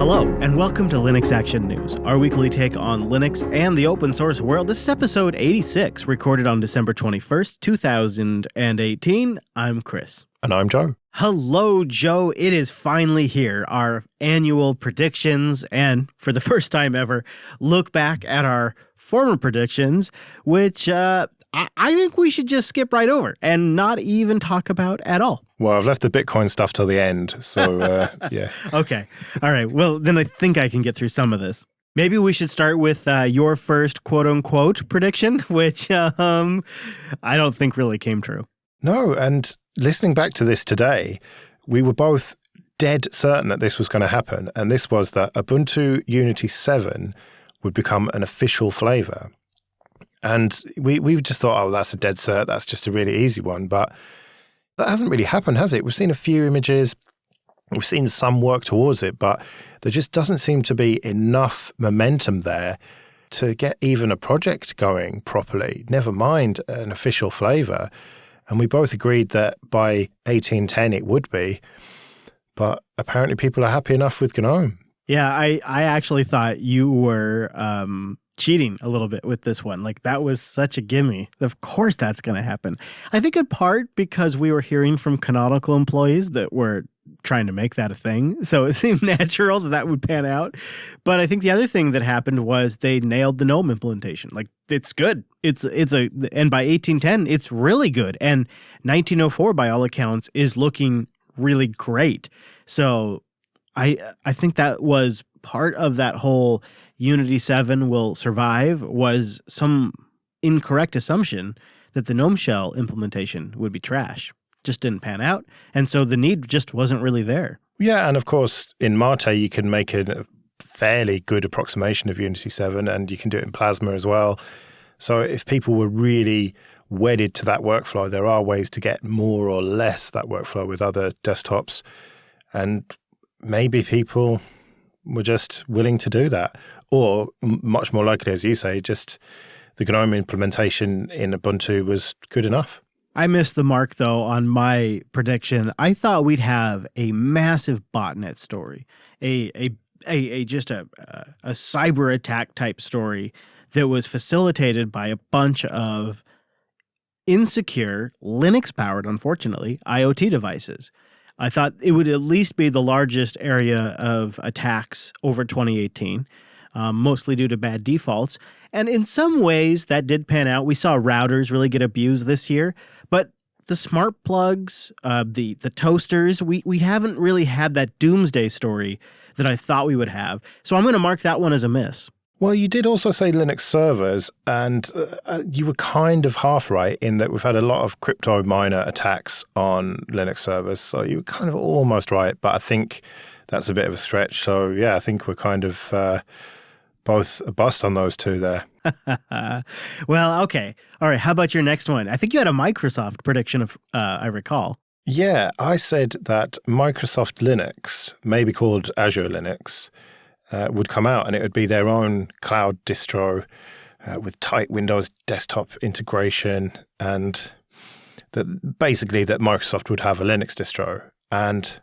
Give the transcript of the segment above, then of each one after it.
Hello, and welcome to Linux Action News, our weekly take on Linux and the open source world. This is episode 86, recorded on December 21st, 2018. I'm Chris. And I'm Joe. Hello, Joe. It is finally here, our annual predictions, and for the first time ever, look back at our former predictions, which I think we should just skip right over and not even talk about at all. Well, I've left the Bitcoin stuff till the end, so yeah. Okay. All right. Well, then I think I can get through some of this. Maybe we should start with your first quote-unquote prediction, which I don't think really came true. No, and listening back to this today, we were both dead certain that this was going to happen, and this was that Ubuntu Unity 7 would become an official flavor. And we just thought, oh, that's a dead cert, that's just a really easy one, but that hasn't really happened, has it? We've seen a few images, we've seen some work towards it, but there just doesn't seem to be enough momentum there to get even a project going properly, never mind an official flavor. And we both agreed that by 1810 it would be, but apparently people are happy enough with GNOME. Yeah, I actually thought you were cheating a little bit with this one. Like, that was such a gimme. Of course that's going to happen. I think in part because we were hearing from Canonical employees that were trying to make that a thing. So it seemed natural that that would pan out. But I think the other thing that happened was they nailed the GNOME implementation. Like, it's good. And by 1810, it's really good. And 1904, by all accounts, is looking really great. So I think that was part of that whole Unity 7 will survive was some incorrect assumption that the GNOME shell implementation would be trash. Just didn't pan out. And so the need just wasn't really there. Yeah, and of course, in Mate, you can make a fairly good approximation of Unity 7, and you can do it in Plasma as well. So if people were really wedded to that workflow, there are ways to get more or less that workflow with other desktops. And maybe people were just willing to do that. Or much more likely, as you say, just the GNOME implementation in Ubuntu was good enough. I missed the mark, though, on my prediction. I thought we'd have a massive botnet story, a cyber attack type story that was facilitated by a bunch of insecure, Linux-powered, unfortunately, IoT devices. I thought it would at least be the largest area of attacks over 2018, mostly due to bad defaults. And in some ways, that did pan out. We saw routers really get abused this year, but the smart plugs, the toasters, we haven't really had that doomsday story that I thought we would have. So I'm going to mark that one as a miss. Well, you did also say Linux servers, and you were kind of half right in that we've had a lot of crypto miner attacks on Linux servers. So you were kind of almost right, but I think that's a bit of a stretch. So yeah, I think we're kind of both a bust on those two there. Well, okay. All right. How about your next one? I think you had a Microsoft prediction, of I recall. Yeah, I said that Microsoft Linux, maybe called Azure Linux, would come out, and it would be their own cloud distro with tight Windows desktop integration, and that basically that Microsoft would have a Linux distro. And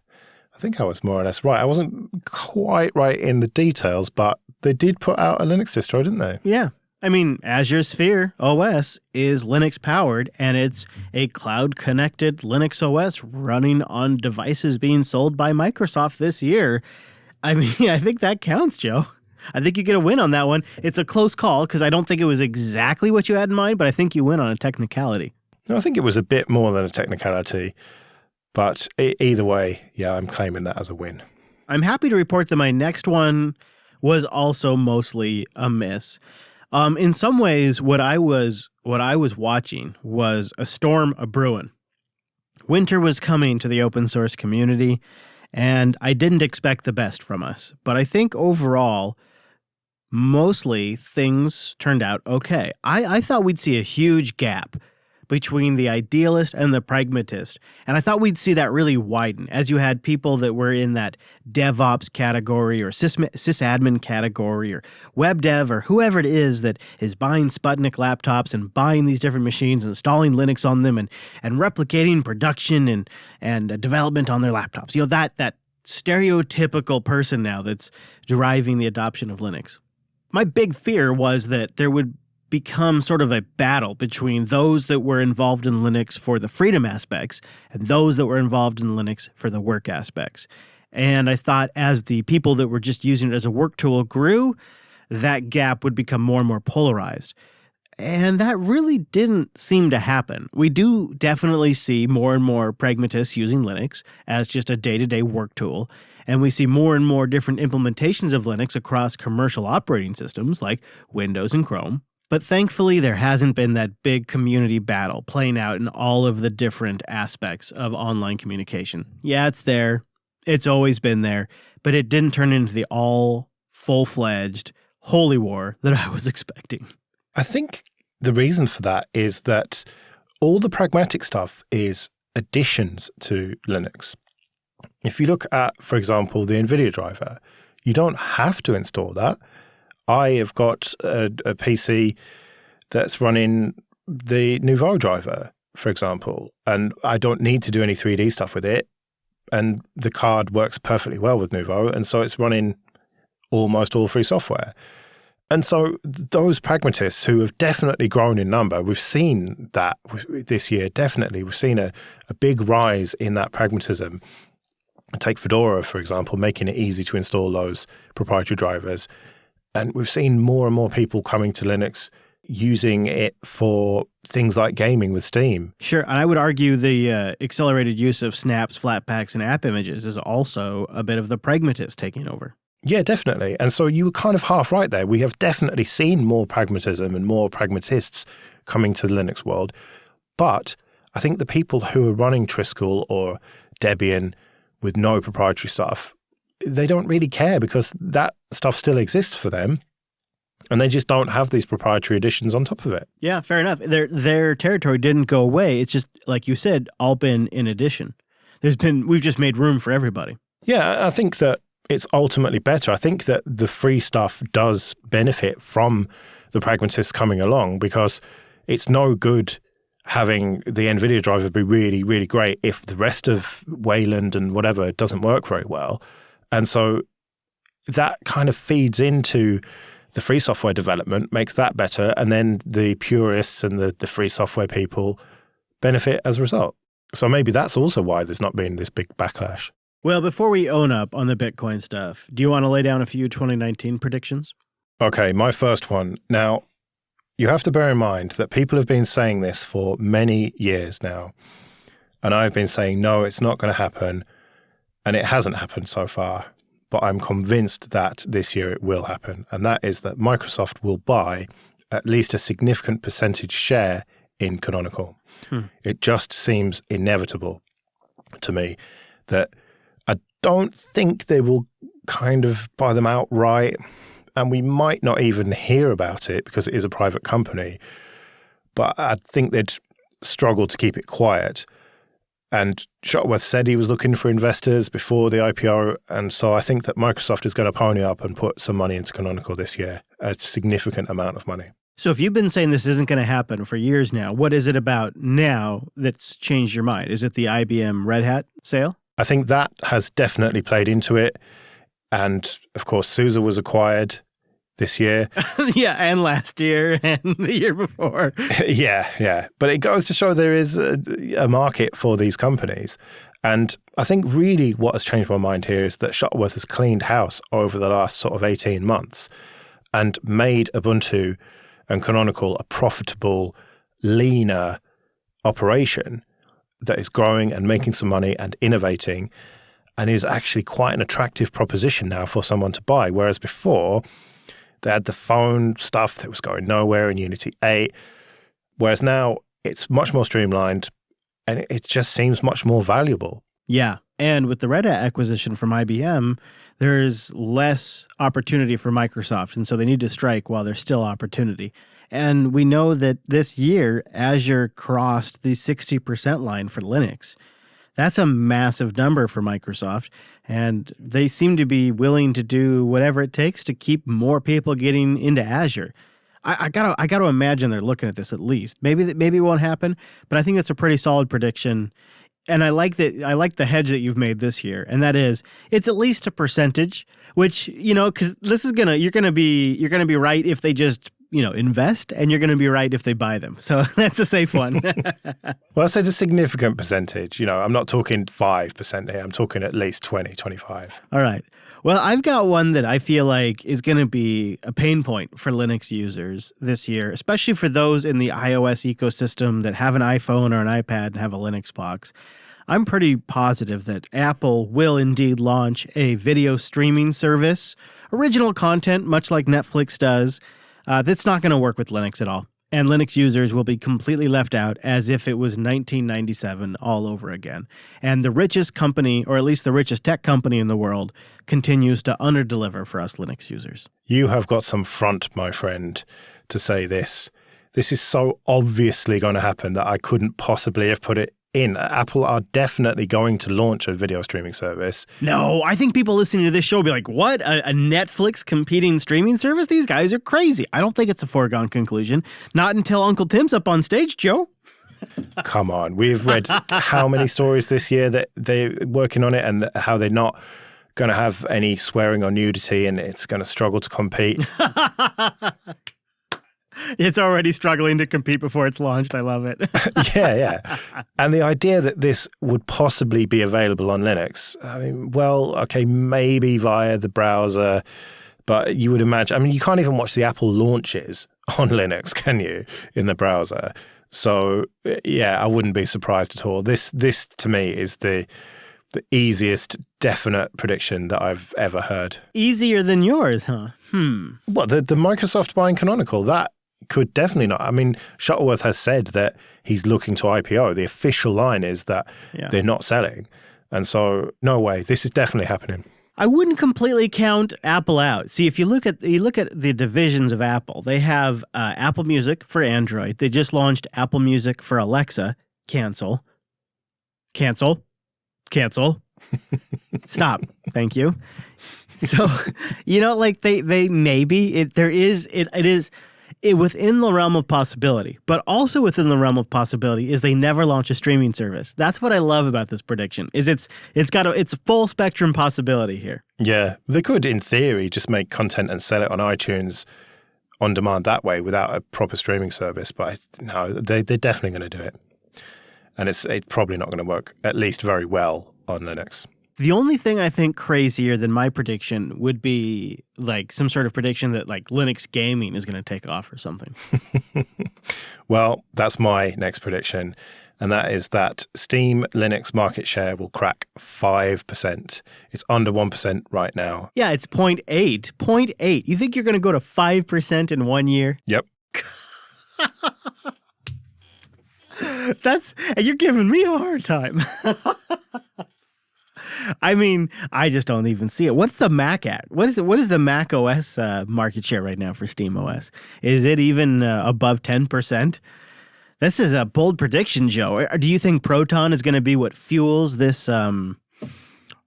I think I was more or less right. I wasn't quite right in the details, but they did put out a Linux distro, didn't they? Yeah. I mean, Azure Sphere OS is Linux powered, and it's a cloud-connected Linux OS running on devices being sold by Microsoft this year. I mean, I think that counts, Joe. I think you get a win on that one. It's a close call because I don't think it was exactly what you had in mind, but I think you win on a technicality. No, I think it was a bit more than a technicality, but either way, yeah, I'm claiming that as a win. I'm happy to report that my next one was also mostly a miss. In some ways, what I was watching was a storm a-brewing. Winter was coming to the open source community, and I didn't expect the best from us. But I think overall, mostly things turned out okay. I thought we'd see a huge gap between the idealist and the pragmatist. And I thought we'd see that really widen as you had people that were in that DevOps category or sysadmin category or web dev or whoever it is that is buying Sputnik laptops and buying these different machines, installing Linux on them and replicating production and development on their laptops. You know, that stereotypical person now that's driving the adoption of Linux. My big fear was that there would become sort of a battle between those that were involved in Linux for the freedom aspects and those that were involved in Linux for the work aspects. And I thought as the people that were just using it as a work tool grew, that gap would become more and more polarized. And that really didn't seem to happen. We do definitely see more and more pragmatists using Linux as just a day-to-day work tool. And we see more and more different implementations of Linux across commercial operating systems like Windows and Chrome. But thankfully, there hasn't been that big community battle playing out in all of the different aspects of online communication. Yeah, it's there. It's always been there. But it didn't turn into the all full-fledged holy war that I was expecting. I think the reason for that is that all the pragmatic stuff is additions to Linux. If you look at, for example, the NVIDIA driver, you don't have to install that. I have got a PC that's running the Nouveau driver, for example, and I don't need to do any 3D stuff with it. And the card works perfectly well with Nouveau, and so it's running almost all free software. And so those pragmatists who have definitely grown in number, we've seen that this year, definitely. We've seen a big rise in that pragmatism. Take Fedora, for example, making it easy to install those proprietary drivers. And we've seen more and more people coming to Linux using it for things like gaming with Steam. Sure, and I would argue the accelerated use of snaps, flatpaks, and app images is also a bit of the pragmatist taking over. Yeah, definitely. And so you were kind of half right there. We have definitely seen more pragmatism and more pragmatists coming to the Linux world. But I think the people who are running Triskel or Debian with no proprietary stuff, they don't really care because that stuff still exists for them. And they just don't have these proprietary additions on top of it. Yeah, fair enough. Their territory didn't go away. It's just, like you said, all been in addition. We've just made room for everybody. Yeah, I think that it's ultimately better. I think that the free stuff does benefit from the pragmatists coming along because it's no good having the NVIDIA driver be really, really great if the rest of Wayland and whatever doesn't work very well. And so that kind of feeds into the free software development, makes that better, and then the purists and the free software people benefit as a result. So maybe that's also why there's not been this big backlash. Well, before we own up on the Bitcoin stuff, do you want to lay down a few 2019 predictions? Okay, my first one. Now, you have to bear in mind that people have been saying this for many years now. And I've been saying, no, it's not going to happen. And it hasn't happened so far. But I'm convinced that this year it will happen. And that is that Microsoft will buy at least a significant percentage share in Canonical. It just seems inevitable to me that I don't think they will kind of buy them outright. And we might not even hear about it because it is a private company. But I think they'd struggle to keep it quiet. And Shuttleworth said he was looking for investors before the IPO. And so I think that Microsoft is going to pony up and put some money into Canonical this year, a significant amount of money. So if you've been saying this isn't going to happen for years now, what is it about now that's changed your mind? Is it the IBM Red Hat sale? I think that has definitely played into it. And of course, SUSE was acquired this year. Yeah, and last year and the year before. Yeah. But it goes to show there is a market for these companies. And I think really what has changed my mind here is that Shuttleworth has cleaned house over the last sort of 18 months and made Ubuntu and Canonical a profitable, leaner operation that is growing and making some money and innovating and is actually quite an attractive proposition now for someone to buy. Whereas before, they had the phone stuff that was going nowhere in Unity 8, whereas now it's much more streamlined and it just seems much more valuable. Yeah, and with the Red Hat acquisition from IBM, there's less opportunity for Microsoft, and so they need to strike while there's still opportunity. And we know that this year, Azure crossed the 60% line for Linux. That's a massive number for Microsoft, and they seem to be willing to do whatever it takes to keep more people getting into Azure. I gotta imagine they're looking at this at least. Maybe it won't happen, but I think that's a pretty solid prediction. And I like the hedge that you've made this year, and that is it's at least a percentage, which, because this is you're gonna be right if they just invest, and you're gonna be right if they buy them. So that's a safe one. Well, I said a significant percentage. I'm not talking 5% here. I'm talking at least 20, 25. All right. Well, I've got one that I feel like is going to be a pain point for Linux users this year, especially for those in the iOS ecosystem that have an iPhone or an iPad and have a Linux box. I'm pretty positive that Apple will indeed launch a video streaming service, original content, much like Netflix does, that's not going to work with Linux at all. And Linux users will be completely left out as if it was 1997 all over again. And the richest company, or at least the richest tech company in the world, continues to underdeliver for us Linux users. You have got some front, my friend, to say this. This is so obviously going to happen that I couldn't possibly have put it in. Apple are definitely going to launch a video streaming service. No, I think people listening to this show will be like, what? A Netflix competing streaming service? These guys are crazy. I don't think it's a foregone conclusion. Not until Uncle Tim's up on stage, Joe. Come on. We've read how many stories this year that they're working on it and how they're not going to have any swearing or nudity and it's going to struggle to compete. It's already struggling to compete before it's launched. I love it. Yeah. And the idea that this would possibly be available on Linux, I mean, well, okay, maybe via the browser, but you would imagine, I mean, you can't even watch the Apple launches on Linux, can you, in the browser? So, yeah, I wouldn't be surprised at all. This to me, is the easiest definite prediction that I've ever heard. Easier than yours, huh? Well, the Microsoft buying Canonical, that could definitely not. I mean, Shuttleworth has said that he's looking to IPO. The official line is that they're not selling. And so, no way. This is definitely happening. I wouldn't completely count Apple out. See, if you look at the divisions of Apple, they have Apple Music for Android. They just launched Apple Music for Alexa. Cancel. Stop. Thank you. So, they maybe it is within the realm of possibility, but also within the realm of possibility is they never launch a streaming service. That's what I love about this prediction. Is it's a full spectrum possibility here. Yeah, they could, in theory, just make content and sell it on iTunes on demand that way without a proper streaming service. But no, they're definitely going to do it, and it's probably not going to work, at least very well, on Linux. The only thing I think crazier than my prediction would be like some sort of prediction that like Linux gaming is going to take off or something. Well, that's my next prediction, and that is that Steam Linux market share will crack 5%. It's under 1% right now. Yeah, it's 0.8. 0.8. You think you're going to go to 5% in 1 year? Yep. And you're giving me a hard time. I mean, I just don't even see it. What's the Mac at? What is the Mac OS market share right now for Steam OS? Is it even above 10%? This is a bold prediction, Joe. Do you think Proton is going to be what fuels this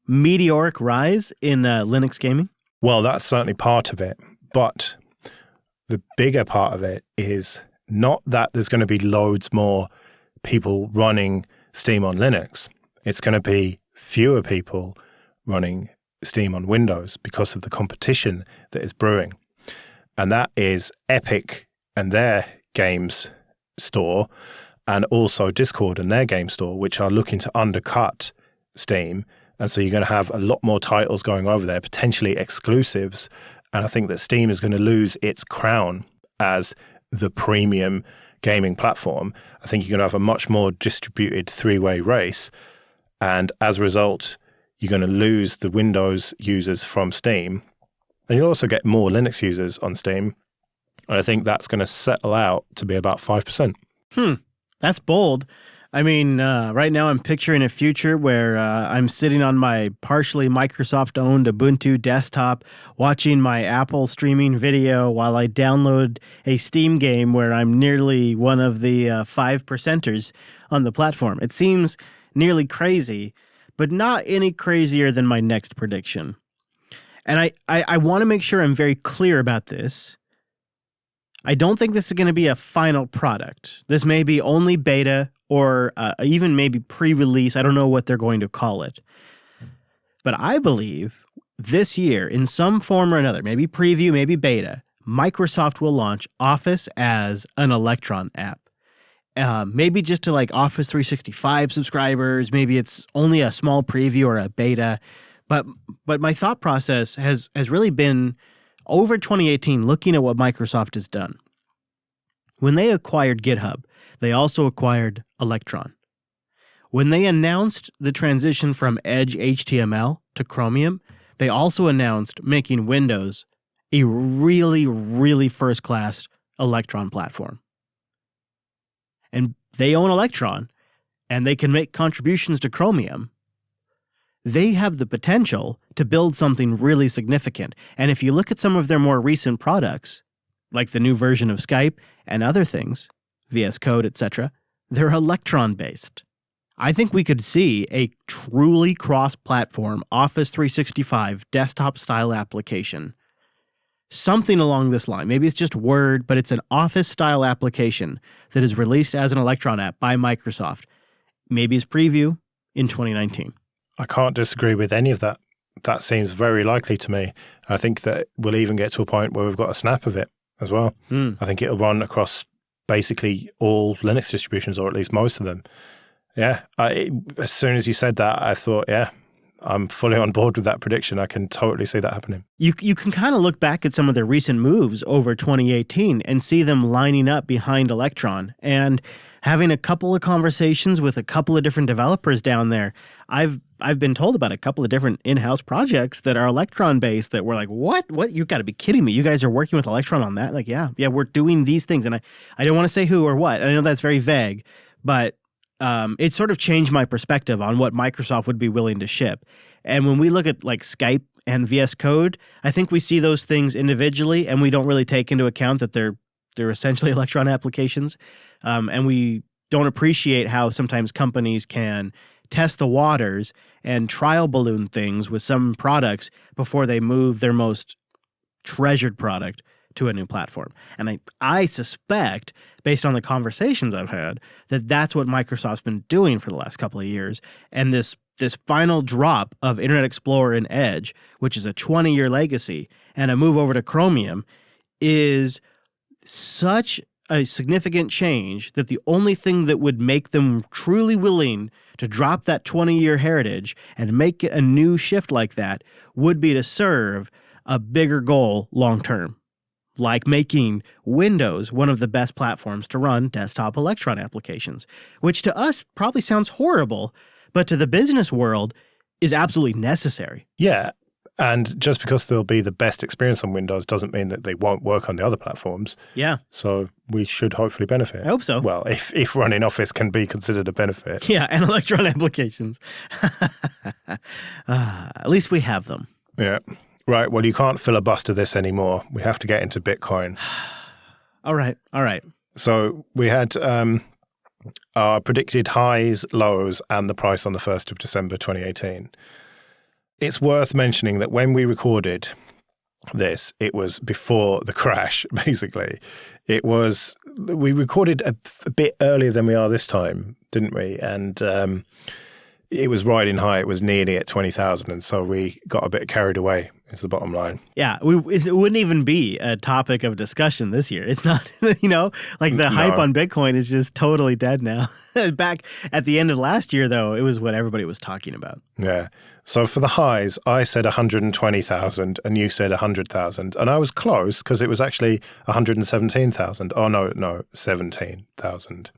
meteoric rise in Linux gaming? Well, that's certainly part of it. But the bigger part of it is not that there's going to be loads more people running Steam on Linux. It's going to be fewer people running Steam on Windows because of the competition that is brewing. And that is Epic and their games store, and also Discord and their game store, which are looking to undercut Steam. And so you're going to have a lot more titles going over there, potentially exclusives. And I think that Steam is going to lose its crown as the premium gaming platform. I think you're going to have a much more distributed three-way race. And as a result, you're going to lose the Windows users from Steam. And you'll also get more Linux users on Steam. And I think that's going to settle out to be about 5%. That's bold. I mean, right now I'm picturing a future where I'm sitting on my partially Microsoft-owned Ubuntu desktop watching my Apple streaming video while I download a Steam game where I'm nearly one of the 5%ers on the platform. It seems nearly crazy, but not any crazier than my next prediction. And I want to make sure I'm very clear about this. I don't think this is going to be a final product. This may be only beta or even maybe pre-release. I don't know what they're going to call it. But I believe this year, in some form or another, maybe preview, maybe beta, Microsoft will launch Office as an Electron app. Maybe just to like Office 365 subscribers. Maybe it's only a small preview or a beta. But my thought process has really been over 2018 looking at what Microsoft has done. When they acquired GitHub, they also acquired Electron. When they announced the transition from Edge HTML to Chromium, they also announced making Windows a really, really first-class Electron platform. And they own Electron, and they can make contributions to Chromium. They have the potential to build something really significant. And if you look at some of their more recent products, like the new version of Skype and other things, VS Code, etc., they're Electron-based. I think we could see a truly cross-platform Office 365 desktop-style application. Something along this line. Maybe it's just Word, but it's an Office-style application that is released as an Electron app by Microsoft. Maybe it's preview in 2019. I can't disagree with any of that. That seems very likely to me. I think that we'll even get to a point where we've got a snap of it as well. I think it'll run across basically all Linux distributions, or at least most of them. Yeah, as soon as you said that, I thought, yeah, I'm fully on board with that prediction. I can totally see that happening. You can kind of look back at some of their recent moves over 2018 and see them lining up behind Electron. And having a couple of conversations with a couple of different developers down there, I've been told about a couple of different in-house projects that are Electron-based that were like, what? You got to be kidding me. You guys are working with Electron on that? Like, yeah, we're doing these things. And I don't want to say who or what. I know that's very vague, but it sort of changed my perspective on what Microsoft would be willing to ship. And when we look at like Skype and VS Code, I think we see those things individually, and we don't really take into account that they're essentially Electron applications. And we don't appreciate how sometimes companies can test the waters and trial balloon things with some products before they move their most treasured product to a new platform. And I suspect, based on the conversations I've had, that that's what Microsoft's been doing for the last couple of years. And this final drop of Internet Explorer and Edge, which is a 20-year legacy, and a move over to Chromium is such a significant change that the only thing that would make them truly willing to drop that 20-year heritage and make it a new shift like that would be to serve a bigger goal long term, like making Windows one of the best platforms to run desktop Electron applications, which to us probably sounds horrible, but to the business world is absolutely necessary. Yeah. And just because they'll be the best experience on Windows doesn't mean that they won't work on the other platforms. Yeah. So we should hopefully benefit. I hope so. Well, if running Office can be considered a benefit. Yeah, and Electron applications. At least we have them. Yeah. Right. Well, you can't filibuster this anymore. We have to get into Bitcoin. All right. So we had our predicted highs, lows, and the price on the 1st of December 2018. It's worth mentioning that when we recorded this, it was before the crash, basically. We recorded a bit earlier than we are this time, didn't we? And it was riding high. It was nearly at 20,000. And so we got a bit carried away, is the bottom line. Yeah, it wouldn't even be a topic of discussion this year. It's not, like the hype on Bitcoin is just totally dead now. Back at the end of last year, though, it was what everybody was talking about. Yeah. So for the highs, I said 120,000 and you said 100,000. And I was close because it was actually 117,000. Oh, no, 17,000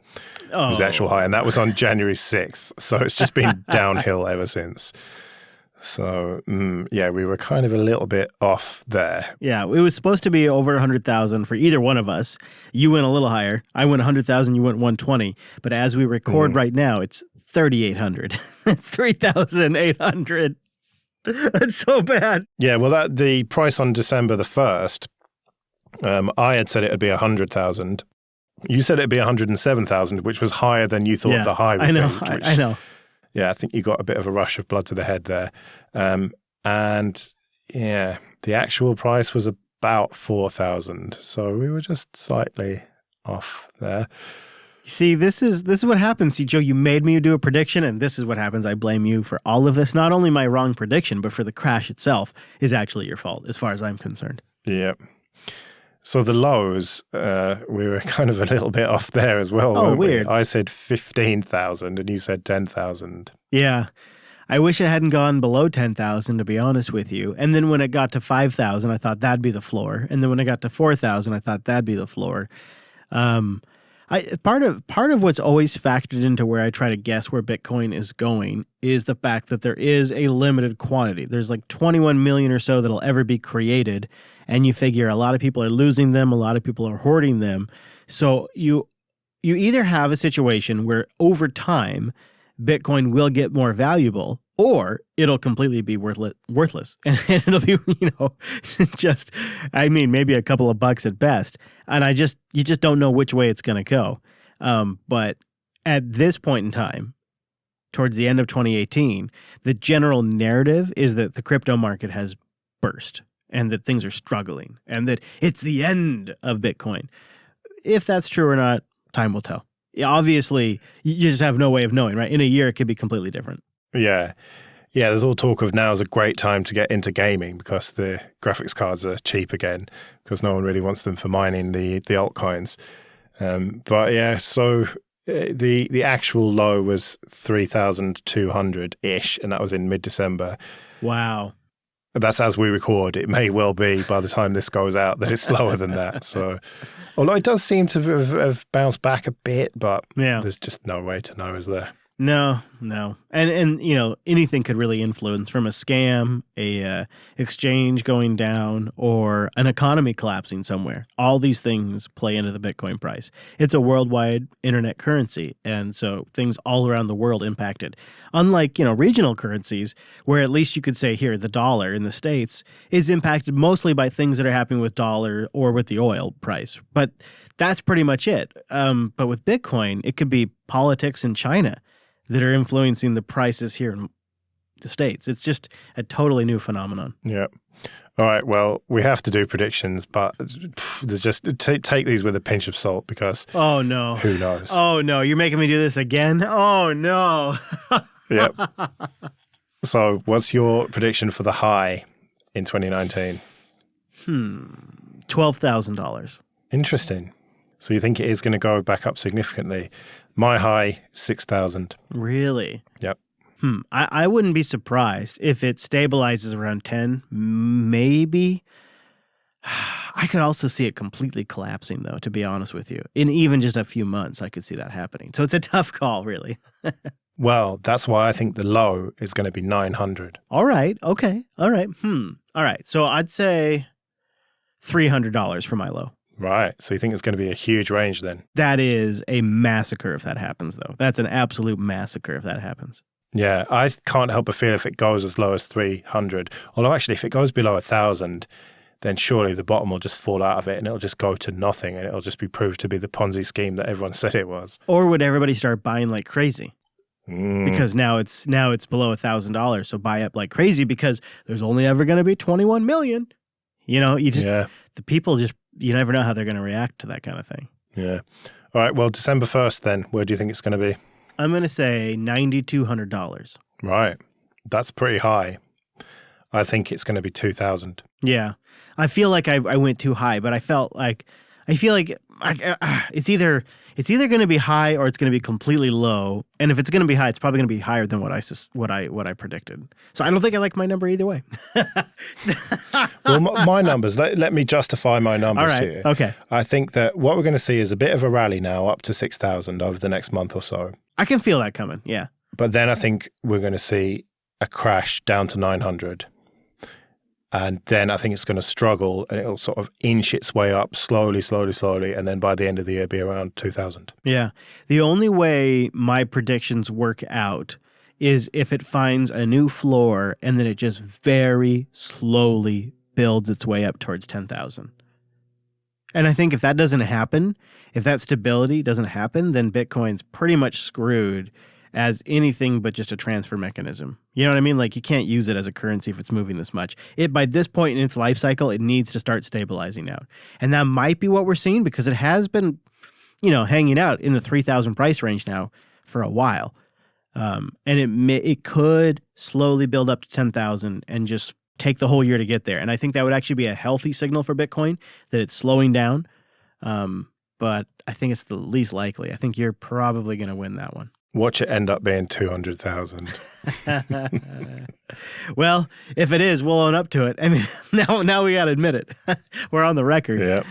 was the actual high. And that was on January 6th. So it's just been downhill ever since. So, yeah, we were kind of a little bit off there. Yeah, it was supposed to be over 100,000 for either one of us. You went a little higher. I went 100,000, you went 120. But as we record right now, it's 3,800. 3,800. That's so bad. Yeah, well, the price on December the 1st, I had said it would be 100,000. You said it would be 107,000, which was higher than you thought the high would be. I know. Yeah, I think you got a bit of a rush of blood to the head there. And yeah, the actual price was about about 4,000. So we were just slightly off there. See, this is what happens. See, Joe, you made me do a prediction, and this is what happens. I blame you for all of this. Not only my wrong prediction, but for the crash itself is actually your fault, as far as I'm concerned. Yeah. So the lows, we were kind of a little bit off there as well. Oh, weird. I said 15,000 and you said 10,000. Yeah. I wish it hadn't gone below 10,000, to be honest with you. And then when it got to 5,000, I thought that'd be the floor. And then when it got to 4,000, I thought that'd be the floor. Part of what's always factored into where I try to guess where Bitcoin is going is the fact that there is a limited quantity. There's like 21 million or so that'll ever be created, and you figure a lot of people are losing them, a lot of people are hoarding them. So you either have a situation where over time Bitcoin will get more valuable, or it'll completely be worthless. And it'll be, just, maybe a couple of bucks at best. And you just don't know which way it's going to go. But at this point in time, towards the end of 2018, the general narrative is that the crypto market has burst and that things are struggling and that it's the end of Bitcoin. If that's true or not, time will tell. Obviously, you just have no way of knowing, right? In a year, it could be completely different. Yeah. Yeah, there's all talk of now is a great time to get into gaming because the graphics cards are cheap again because no one really wants them for mining the altcoins. But yeah, so the actual low was 3,200-ish, and that was in mid-December. Wow. That's as we record. It may well be by the time this goes out that it's lower than that. So, although it does seem to have bounced back a bit, but there's just no way to know, is there? No. And anything could really influence, from a scam, a exchange going down, or an economy collapsing somewhere. All these things play into the Bitcoin price. It's a worldwide internet currency, and so things all around the world impacted. Unlike, regional currencies, where at least you could say here, the dollar in the States is impacted mostly by things that are happening with dollar or with the oil price. But that's pretty much it. But with Bitcoin, it could be politics in China that are influencing the prices here in the States. It's just a totally new phenomenon. Yeah. All right. Well, we have to do predictions, but there's just take these with a pinch of salt because oh no, who knows? Oh no, you're making me do this again. Oh no. Yep. So, what's your prediction for the high in 2019? $12,000. Interesting. So you think it is going to go back up significantly? My high, 6,000. Really? Yep. I wouldn't be surprised if it stabilizes around 10, maybe. I could also see it completely collapsing, though, to be honest with you. In even just a few months, I could see that happening. So it's a tough call, really. Well, that's why I think the low is going to be 900. All right. Okay. All right. All right. So I'd say $300 for my low. Right. So you think it's going to be a huge range then? That is a massacre if that happens, though. That's an absolute massacre if that happens. Yeah. I can't help but feel if it goes as low as 300, although actually if it goes below 1,000, then surely the bottom will just fall out of it and it'll just go to nothing and it'll just be proved to be the Ponzi scheme that everyone said it was. Or would everybody start buying like crazy? Because now it's below $1,000, so buy up like crazy because there's only ever going to be 21 million. The people just, you never know how they're going to react to that kind of thing. Yeah. All right. Well, December 1st then, where do you think it's going to be? I'm going to say $9,200. Right. That's pretty high. I think it's going to be 2,000. Yeah. I feel like I went too high, but I feel like it's either going to be high or it's going to be completely low. And if it's going to be high, it's probably going to be higher than what I predicted. So I don't think I like my number either way. Well, my numbers, let me justify my numbers to you. Okay. I think that what we're going to see is a bit of a rally now up to 6,000 over the next month or so. I can feel that coming, yeah. But then I think we're going to see a crash down to 900. And then I think it's going to struggle and it'll sort of inch its way up slowly. And then by the end of the year, be around 2,000. Yeah. The only way my predictions work out is if it finds a new floor and then it just very slowly builds its way up towards 10,000. And I think if that doesn't happen, if that stability doesn't happen, then Bitcoin's pretty much screwed. as anything but just a transfer mechanism. You know what I mean? Like, you can't use it as a currency if it's moving this much. By this point in its life cycle, it needs to start stabilizing out. And that might be what we're seeing because it has been, hanging out in the 3,000 price range now for a while. And it could slowly build up to 10,000 and just take the whole year to get there. And I think that would actually be a healthy signal for Bitcoin that it's slowing down. But I think it's the least likely. I think you're probably going to win that one. Watch it end up being 200,000. Well, if it is, we'll own up to it. I mean, now we got to admit it. We're on the record. Yeah.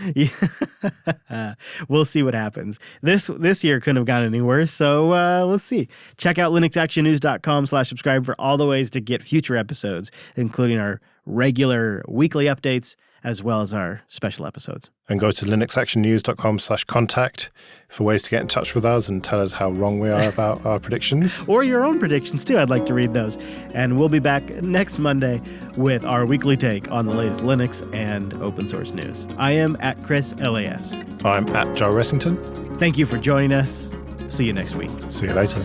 We'll see what happens. This year couldn't have gone any worse, so let's see. Check out linuxactionnews.com/subscribe for all the ways to get future episodes, including our regular weekly updates, as well as our special episodes. And go to linuxactionnews.com/contact for ways to get in touch with us and tell us how wrong we are about our predictions. Or your own predictions, too. I'd like to read those. And we'll be back next Monday with our weekly take on the latest Linux and open source news. I am at Chris LAS. I'm at Joe Ressington. Thank you for joining us. See you next week. See you later.